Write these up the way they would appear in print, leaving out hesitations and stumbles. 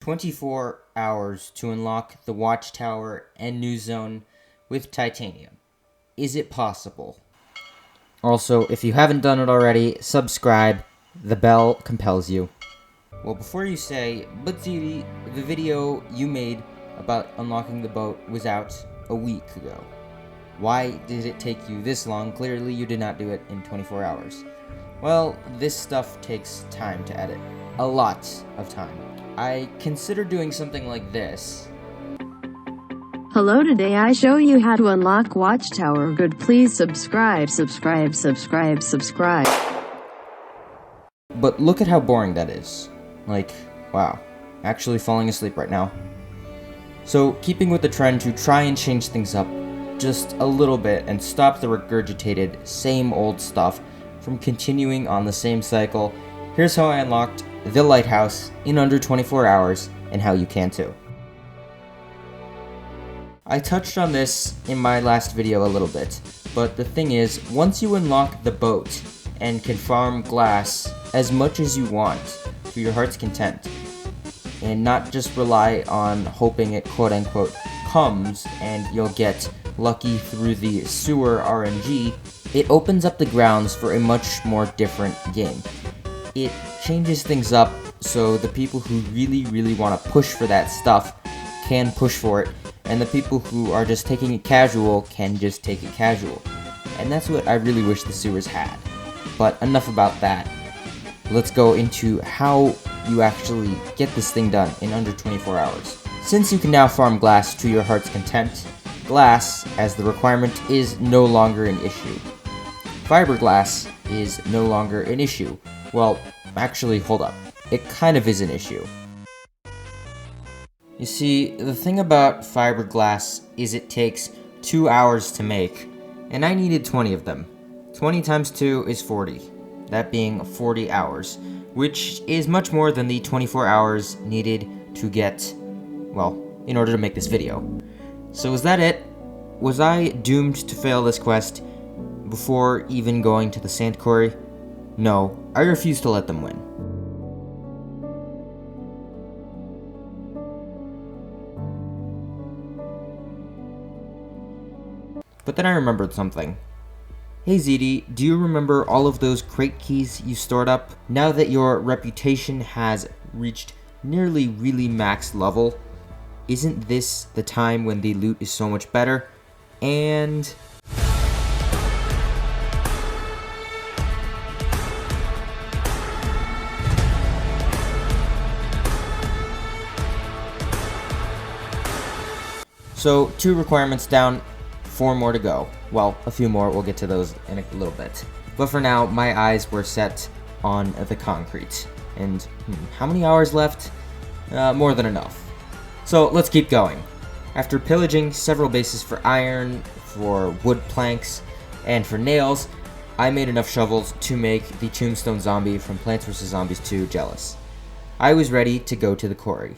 24 hours to unlock the Watchtower and New Zone with titanium. Is it possible? Also, if you haven't done it already, subscribe. The bell compels you. Well, before you say, but Ziri, the video you made about unlocking the boat was out a week ago. Why did it take you this long? Clearly you did not do it in 24 hours. Well, this stuff takes time to edit. A lot of time. I consider doing something like this. Hello, today I show you how to unlock Watchtower. Good, please subscribe. But look at how boring that is. Like, wow. Actually falling asleep right now. So, keeping with the trend to try and change things up just a little bit and stop the regurgitated same old stuff from continuing on the same cycle, here's how I unlocked the lighthouse in under 24 hours and how you can too. I touched on this in my last video a little bit, but the thing is, once you unlock the boat and can farm glass as much as you want to your heart's content, and not just rely on hoping it quote-unquote comes and you'll get lucky through the sewer RNG, it opens up the grounds for a much more different game. It changes things up so the people who really want to push for that stuff can push for it, and the people who are just taking it casual can just take it casual. And that's what I really wish the sewers had. But enough about that. Let's go into how you actually get this thing done in under 24 hours. Since you can now farm glass to your heart's content, glass, as the requirement, is no longer an issue. Fiberglass is no longer an issue. Well, actually, hold up. It kind of is an issue. You see, the thing about fiberglass is it takes 2 hours to make, and I needed 20 of them. 20 times 2 is 40, that being 40 hours, which is much more than the 24 hours needed to get, well, in order to make this video. So is that it? Was I doomed to fail this quest before even going to the sand quarry? No, I refuse to let them win. But then I remembered something. Hey ZD, do you remember all of those crate keys you stored up? Now that your reputation has reached nearly really max level, isn't this the time when the loot is so much better? And so 2 requirements down, 4 more to go. Well, a few more, we'll get to those in a little bit. But for now, my eyes were set on the concrete. And how many hours left? More than enough. So let's keep going. After pillaging several bases for iron, for wood planks, and for nails, I made enough shovels to make the tombstone zombie from Plants vs. Zombies 2 jealous. I was ready to go to the quarry.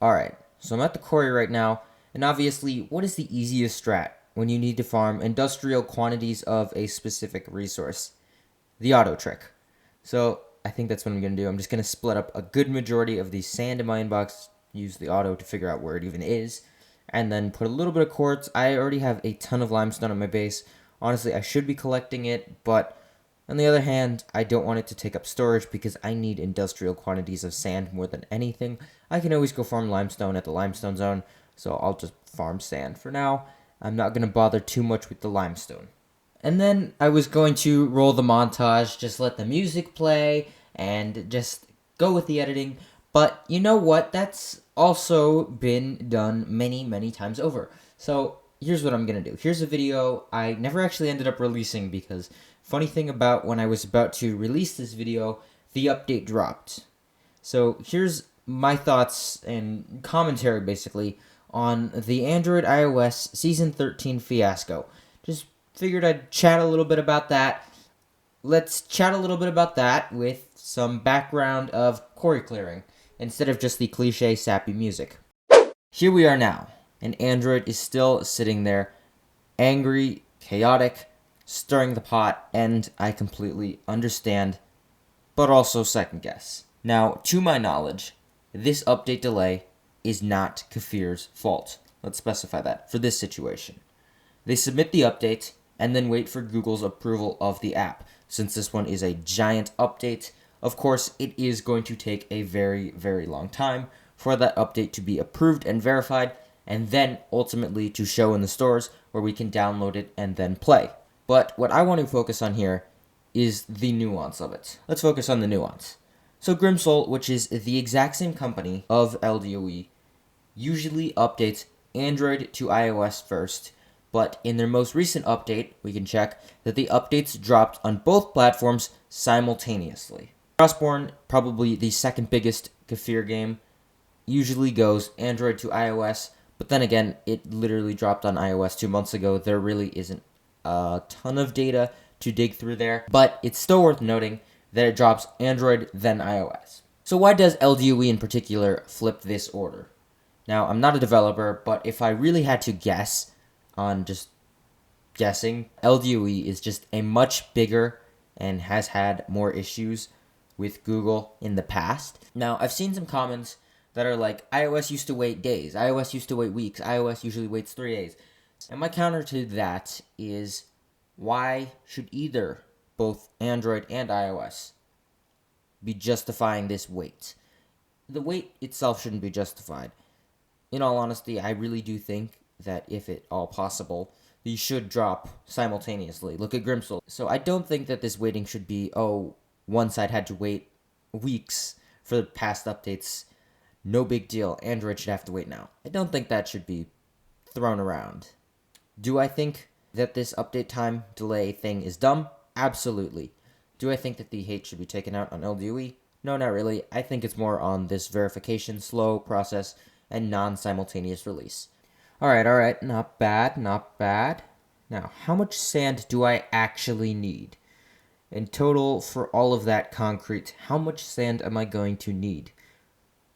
Alright, so I'm at the quarry right now, and obviously, what is the easiest strat when you need to farm industrial quantities of a specific resource? The auto trick. So I think that's what I'm going to do. I'm just going to split up a good majority of the sand in my inbox, use the auto to figure out where it even is, and then put a little bit of quartz. I already have a ton of limestone at my base. Honestly, I should be collecting it, but on the other hand, I don't want it to take up storage because I need industrial quantities of sand more than anything. I can always go farm limestone at the limestone zone, so I'll just farm sand for now. I'm not going to bother too much with the limestone. And then I was going to roll the montage, just let the music play, and just go with the editing. But you know what? That's also been done many times over. So here's what I'm going to do. Here's a video I never actually ended up releasing because funny thing about when I was about to release this video, the update dropped. So here's my thoughts and commentary basically on the Android iOS Season 13 fiasco. Just figured I'd chat a little bit about that. Let's chat a little bit about that with some background of quarry clearing, instead of just the cliche sappy music. Here we are now, and Android is still sitting there, angry, chaotic, stirring the pot, and I completely understand, but also second guess. Now, to my knowledge, this update delay is not Kafir's fault. Let's specify that for this situation. They submit the update and then wait for Google's approval of the app. Since this one is a giant update, of course, it is going to take a very, very long time for that update to be approved and verified, and then ultimately to show in the stores where we can download it and then play. But what I want to focus on here is the nuance of it. Let's focus on the nuance. So Grimsoul, which is the exact same company of LDOE, usually updates Android to iOS first, but in their most recent update, we can check that the updates dropped on both platforms simultaneously. Frostborn, probably the second biggest Kafir game, usually goes Android to iOS, but then again, it literally dropped on iOS 2 months ago. There really isn't a ton of data to dig through there, but it's still worth noting that it drops Android, then iOS. So why does LDOE in particular flip this order? Now, I'm not a developer, but if I really had to guess on just guessing, LDOE is just a much bigger and has had more issues with Google in the past. Now, I've seen some comments that are like, iOS used to wait days, iOS used to wait weeks, iOS usually waits 3 days. And my counter to that is, why should either both Android and iOS be justifying this wait? The wait itself shouldn't be justified. In all honesty, I really do think that if at all possible, these should drop simultaneously. Look at Grimsoul. So I don't think that this waiting should be, one side had to wait weeks for the past updates. No big deal. Android should have to wait now. I don't think that should be thrown around. Do I think that this update time delay thing is dumb? Absolutely. Do I think that the hate should be taken out on LDOE? No, not really. I think it's more on this verification, slow process, and non-simultaneous release. Alright, not bad. Now, how much sand do I actually need? In total, for all of that concrete, how much sand am I going to need?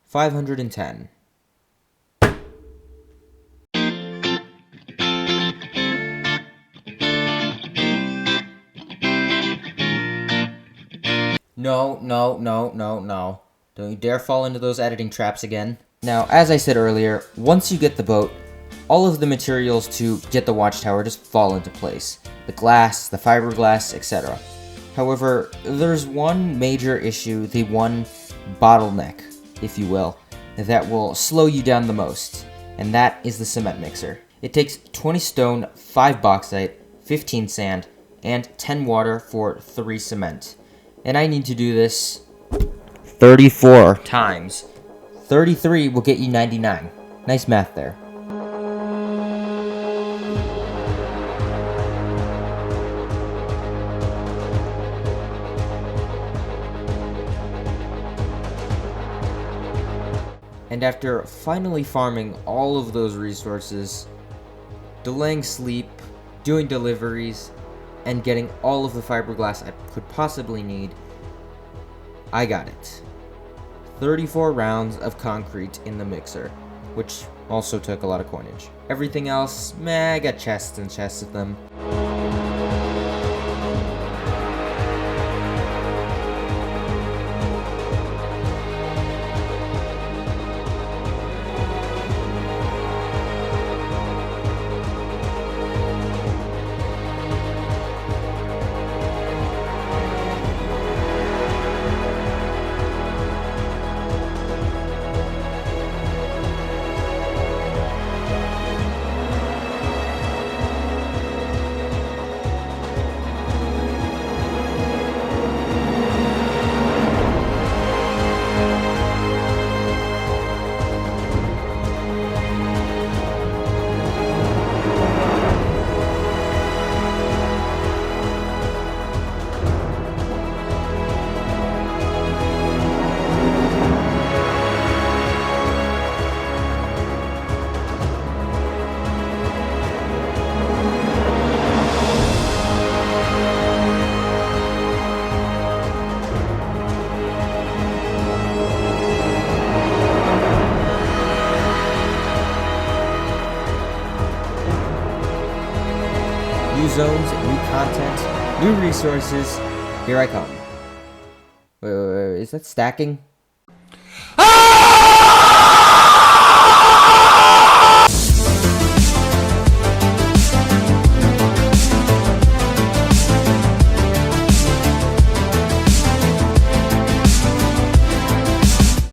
510. No. Don't you dare fall into those editing traps again. Now, as I said earlier, once you get the boat, all of the materials to get the Watchtower just fall into place. The glass, the fiberglass, etc. However, there's one major issue, the one bottleneck, if you will, that will slow you down the most, and that is the cement mixer. It takes 20 stone, 5 bauxite, 15 sand, and 10 water for 3 cement. And I need to do this 34 times. 33 will get you 99. Nice math there. And after finally farming all of those resources, delaying sleep, doing deliveries, and getting all of the fiberglass I could possibly need, I got it. 34 rounds of concrete in the mixer, which also took a lot of coinage. Everything else, I got chests and chests of them. New zones, new content, new resources. Here I come. Wait, is that stacking? Ah!